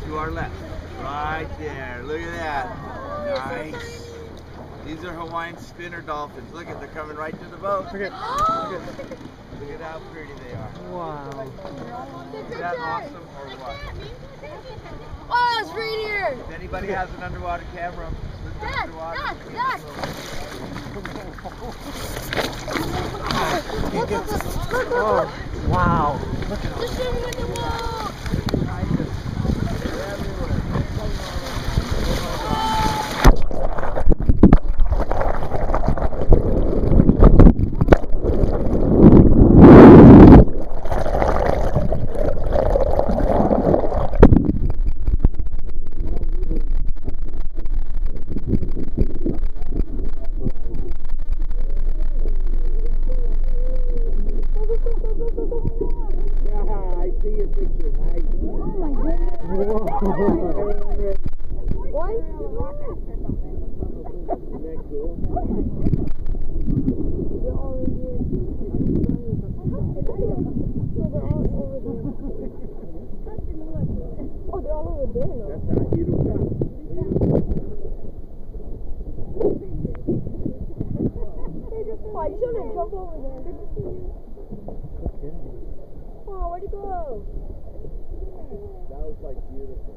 to our left. Right there. Look at that. Nice. These are Hawaiian spinner dolphins. Look at, they're coming right to the boat. Look at how pretty they are. Wow. Is that awesome or what? Oh, it's right here. If anybody has an underwater camera, Dad, Dad. Oh, wow. Look at Just swimming in the wall. I see your picture. Nice. Oh my goodness. What? Isn't that cool? They're all in here. Oh, they're all over there now. That's how you do it. Why, you shouldn't jump over there. Good to see you. Oh, where'd you go? That was like beautiful.